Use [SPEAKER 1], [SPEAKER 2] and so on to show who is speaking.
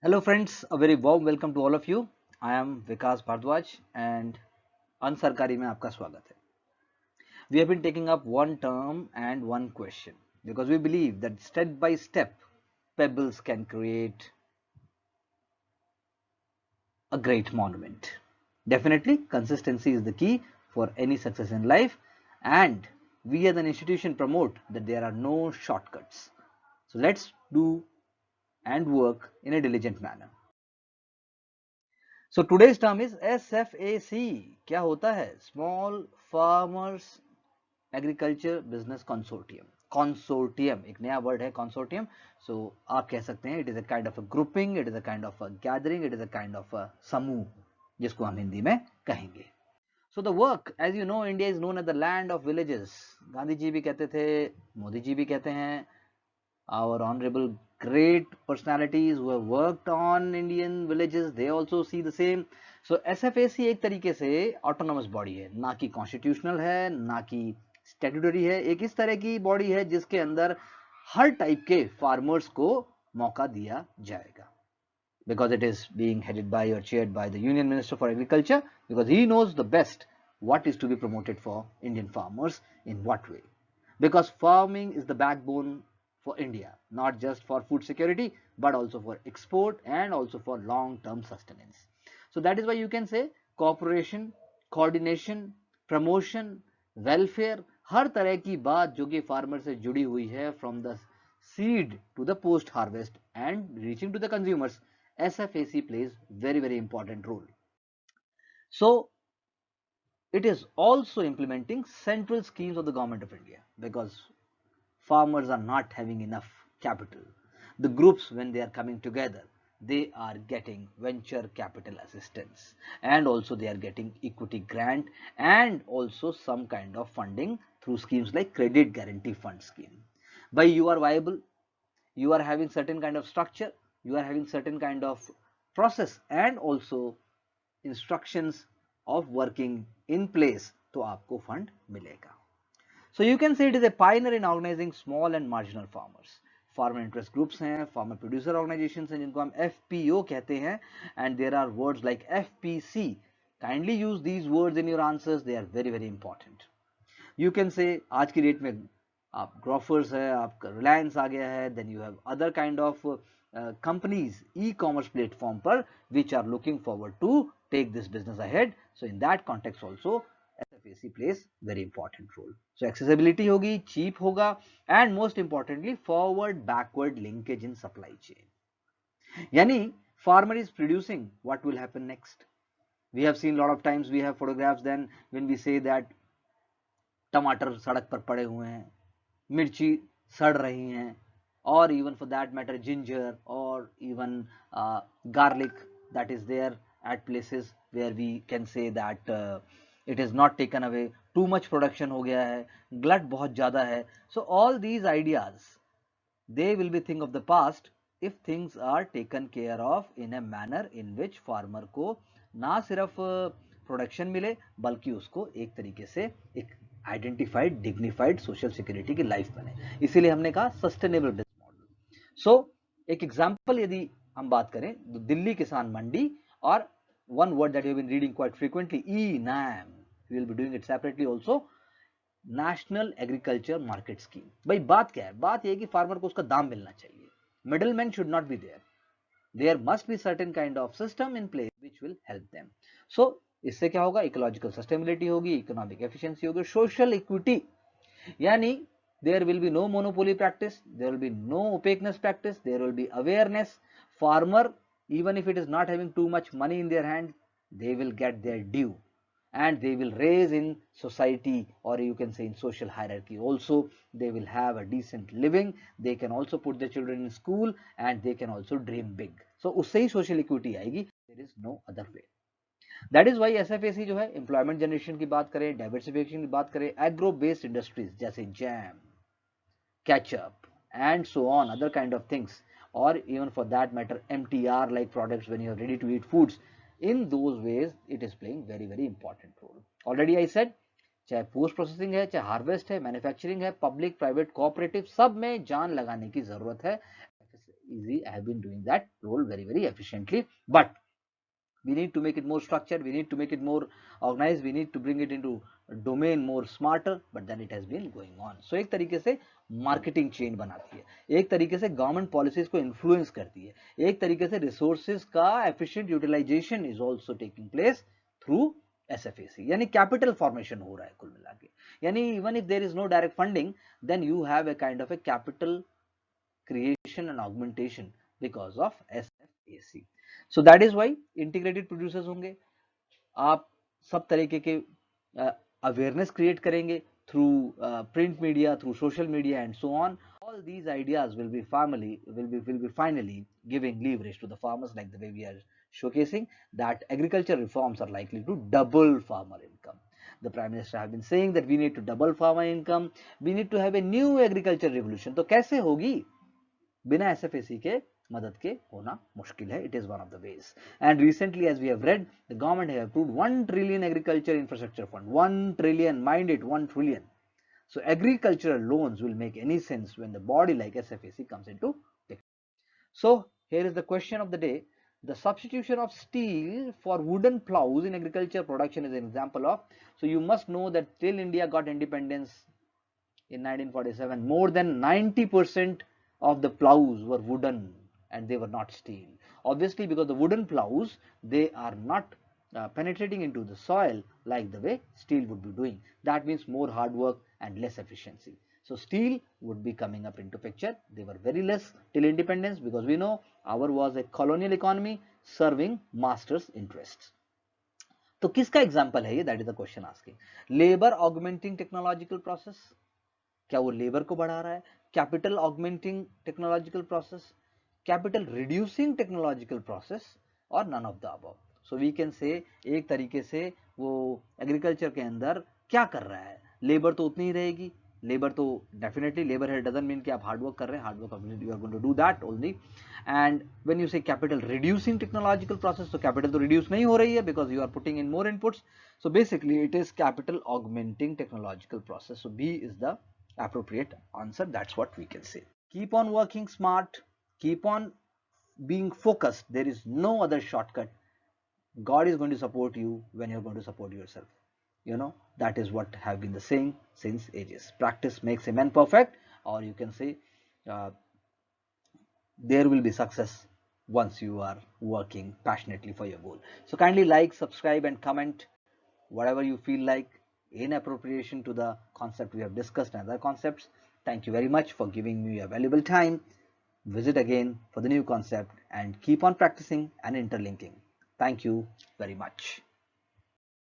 [SPEAKER 1] Hello friends, a very warm welcome to all of you. I am Vikas Bhardwaj and Ansarkari में आपका स्वागत है. We have been taking up one term and one question because we believe that step by step pebbles can create a great monument. Definitely consistency is the key for any success in life, and we as an institution promote that there are no shortcuts. So let's do and work in a diligent manner. So today's term is SFAC. क्या होता है? Small Farmers Agriculture Business Consortium. Consortium एक नया word है consortium. So आप कह सकते हैं it is a kind of a grouping, it is a kind of a gathering, it is a kind of a समूह जिसको हम हिंदी में कहेंगे. So the work, as you know, India is known as the land of villages. Gandhi ji भी कहते थे, मोदी जी भी कहते हैं, our honorable great personalities who have worked on Indian villages, they also see the same. So SFAC एक तरीके से autonomous body है, ना कि constitutional है, ना कि statutory है, एक इस तरह की body है जिसके अंदर हर टाइप के farmers को मौका दिया जाएगा. Because it is being headed by or chaired by the Union Minister for Agriculture, because he knows the best what is to be promoted for Indian farmers in what way. Because farming is the backbone for India, not just for food security, but also for export and also for long-term sustenance. So that is why you can say cooperation, coordination, promotion, welfare, हर तरह की बात जो कि farmer से जुड़ी हुई है from the seed to the post harvest and reaching to the consumers, SFAC plays very important role. So it is also implementing central schemes of the government of India because farmers are not having enough capital. The groups, when they are coming together, they are getting venture capital assistance and also they are getting equity grant and also some kind of funding through schemes like credit guarantee fund scheme. By you are viable, you are having certain kind of structure, you are having certain kind of process and also instructions of working in place, तो आपको fund मिलेगा. So you can say it is a pioneer in organizing small and marginal farmers. Farmer interest groups हैं, farmer producer organizations हैं जिनको हम FPO कहते हैं, and there are words like FPC. Kindly use these words in your answers, they are very important. You can say आज की date में आप ग्रोफर्स है, आपका रिलायंस आ गया है, then you have other kind of companies e-commerce platform पर which are looking forward to take this business ahead. So in that context also SFAC plays very important role. So accessibility होगी, cheap होगा and most importantly forward backward linkage in supply chain. यानी farmer is producing, what will happen next? We have seen a lot of times, we have photographs then when we say that टमाटर सड़क पर पड़े हुए हैं, मिर्ची सड़ रही हैं, or even for that matter ginger or even garlic that is there at places where we can say that it is not taken away, too much production हो गया है, glut बहुत ज़्यादा है. So all these ideas, they will be thing of the past if things are taken care of in a manner in which farmer को ना सिर्फ production मिले बल्कि उसको एक तरीके से एक आइडेंटिफाइड डिग्निफाइड सोशल सिक्योरिटी की लाइफ बने. इसीलिए हमने कहा सस्टेनेबल बिजनेस मॉडल. सो एक एग्जांपल यदि हम बात करें तो दिल्ली किसान मंडी और one word that you have been reading quite frequently, ENAM, we will be doing it separately also, national agriculture market scheme. भाई बात क्या है? बात यह है कि फार्मर को उसका दाम मिलना चाहिए. Middle man should not be there. There must be certain kind of system in place which will help them. So इससे क्या होगा? इकोलॉजिकल सस्टेनेबिलिटी होगी, इकोनॉमिक एफिशिएंसी होगी, सोशल इक्विटी. यानी there will be no monopoly practice, there will be no opaqueness practice, there will be awareness. Farmer, even if it is not having too much money in their hand, they will get their due and they will raise in society, or you can say in social hierarchy also. They will have a decent living, they can also put their children in school and they can also dream big. So उससे ही social equity आएगी, there is no other way. That is why SFAC जो है employment generation की बात करें, diversification की बात करें, एग्रो बेस्ड इंडस्ट्रीज जैसे jam, ketchup and so on, other kind of things, or even for that matter MTR like products when you are ready to eat foods, in those ways it is playing very important role. Already I said चाहे post processing है, चाहे harvest है, manufacturing है, public private cooperative, सब में जान लगाने की जरूरत है easy. I have been doing that role very, very efficiently. But we need to make it more structured, we need to make it more organized, we need to bring it into domain more smarter, but then it has been going on. So एक तरीके से marketing chain बनाती है, एक तरीके से government policies को influence करती है, एक तरीके से रिसोर्सेज का efficient utilisation is also taking place through SFAC, यानी कैपिटल फॉर्मेशन हो रहा है कुल मिला के. यानी even if there is no direct funding, then you have a kind of a capital creation and augmentation because of SFAC. So that is why integrated producers होंगे, आप सब तरीके के अवेयरनेस क्रिएट करेंगे through print media, through social media and so on. All these ideas will be finally giving leverage to the farmers, like the way we are showcasing that agriculture reforms are likely to double farmer income. The Prime Minister have been saying that we need to double farmer income, we need to have a new agriculture revolution. तो कैसे होगी? बिना SFAC के मदद के होना मुश्किल है. It is one of the ways. And recently, as we have read, the government have approved 1 trillion agriculture infrastructure fund. 1 trillion, mind it, 1 trillion. So agricultural loans will make any sense when the body like SFAC comes into picture. So here is the question of the day. The substitution of steel for wooden plows in agriculture production is an example of. So you must know that till India got independence in 1947, more than 90% of the plows were wooden and they were not steel. Obviously, because the wooden plows, they are not penetrating into the soil like the way steel would be doing. That means more hard work and less efficiency. So steel would be coming up into picture. They were very less till independence, because we know our was a colonial economy serving masters' interests. तो किसका example है ये? That is the question asking. Labour augmenting technological process, क्या वो labour को बढ़ा रहा है? Capital augmenting technological process, capital reducing technological process, और none of the above. So we can say एक तरीके से वो एग्रीकल्चर के अंदर क्या कर रहा है? लेबर तो उतनी ही रहेगी, लेबर तो डेफिनेटली, लेबर है डजंट मीन कि आप हार्ड वर्क कर रहे हैं, hard work you are going to do that only. And when you say capital reducing technological process, तो कैपिटल तो रिड्यूस नहीं हो रही है because you are putting in more inputs. So basically it is capital augmenting technological process. So B is the appropriate answer. That's what we can say. Keep on working smart, keep on being focused. There is no other shortcut. God is going to support you when you're going to support yourself. You know, that is what have been the saying since ages. Practice makes a man perfect, or you can say uh, there will be success once you are working passionately for your goal. So kindly like, subscribe and comment whatever you feel like in appropriation to the concept we have discussed and other concepts. Thank you very much for giving me your valuable time. Visit again for the new concept and keep on practicing and interlinking. Thank you very much.